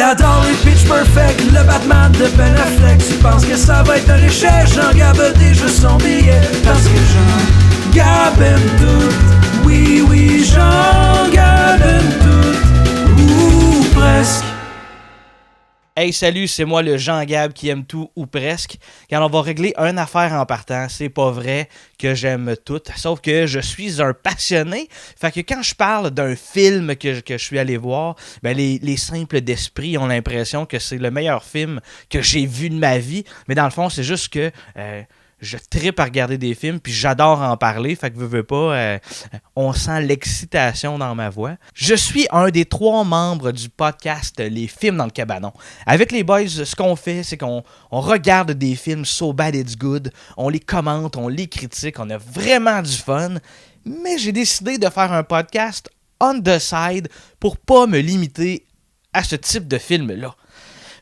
adore les Pitch Perfect, le Batman de Ben Affleck. Tu penses que ça va être un échec? Jean-Gab a déjà son billet. Parce que Jean-Gab aime tout. Oui, oui, Jean-Gab aime tout. Ou presque. Hey, salut, c'est moi le Jean-Gab qui aime tout ou presque. Quand on va régler une affaire en partant, c'est pas vrai que j'aime tout, sauf que je suis un passionné. Fait que quand je parle d'un film que je suis allé voir, ben les simples d'esprit ont l'impression que c'est le meilleur film que j'ai vu de ma vie. Mais dans le fond, c'est juste que je trippe à regarder des films, puis j'adore en parler, fait que veux pas, on sent l'excitation dans ma voix. Je suis un des 3 membres du podcast Les Films dans le Cabanon. Avec les boys, ce qu'on fait, c'est qu'on regarde des films So Bad It's Good, on les commente, on les critique, on a vraiment du fun, mais j'ai décidé de faire un podcast on the side pour pas me limiter à ce type de film-là.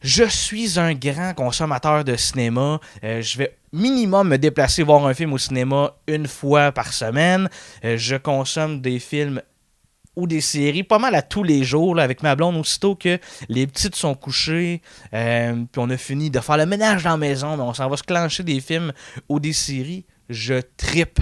Je suis un grand consommateur de cinéma. Je vais minimum me déplacer voir un film au cinéma 1 fois par semaine. Je consomme des films ou des séries pas mal à tous les jours là, avec ma blonde aussitôt que les petites sont couchées. Puis on a fini de faire le ménage dans la maison, mais on s'en va se clencher des films ou des séries. Je trippe.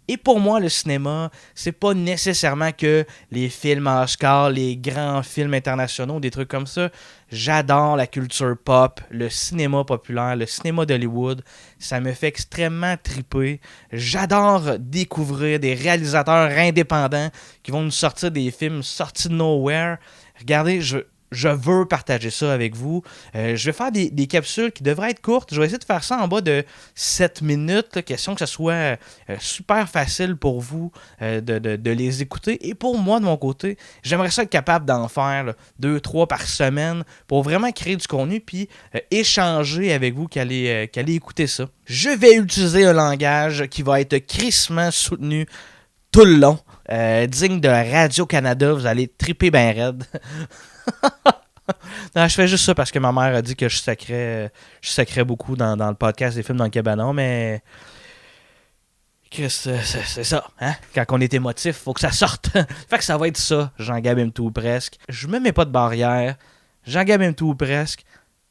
Et pour moi, le cinéma, c'est pas nécessairement que les films Oscar, les grands films internationaux, des trucs comme ça. J'adore la culture pop, le cinéma populaire, le cinéma d'Hollywood. Ça me fait extrêmement triper. J'adore découvrir des réalisateurs indépendants qui vont nous sortir des films sortis de nowhere. Regardez, je veux partager ça avec vous. Je vais faire des capsules qui devraient être courtes. Je vais essayer de faire ça en bas de 7 minutes. Là, question que ce soit super facile pour vous de les écouter. Et pour moi, de mon côté, j'aimerais ça être capable d'en faire 2-3 par semaine pour vraiment créer du contenu puis échanger avec vous qui allez écouter ça. Je vais utiliser un langage qui va être crissement soutenu tout le long. Digne de Radio-Canada, vous allez triper ben raide. Non, je fais juste ça parce que ma mère a dit que je sacrais beaucoup dans le podcast des films dans le cabanon, mais Chris, c'est ça, hein? Quand on est émotif, faut que ça sorte. Fait que ça va être ça, Jean-Gab aime tout ou presque. Je me mets pas de barrière. Jean-Gab aime tout ou presque.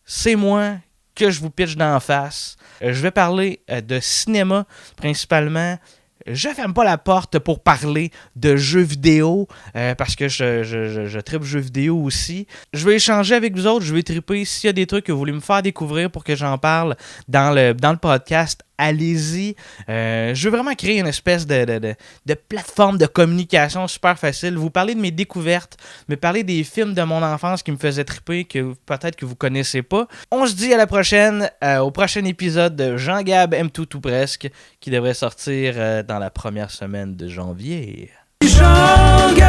C'est moi que je vous pitch d'en face. Je vais parler de cinéma principalement. Je ferme pas la porte pour parler de jeux vidéo parce que je trippe jeux vidéo aussi. Je vais échanger avec vous autres, je vais tripper. S'il y a des trucs que vous voulez me faire découvrir pour que j'en parle dans le podcast, allez-y. Je veux vraiment créer une espèce de plateforme de communication super facile. Vous parler de mes découvertes, me parler des films de mon enfance qui me faisaient tripper, que peut-être que vous connaissez pas. On se dit à la prochaine, au prochain épisode de Jean-Gab aime tout ou presque, qui devrait sortir dans la première semaine de janvier. Jean-Gab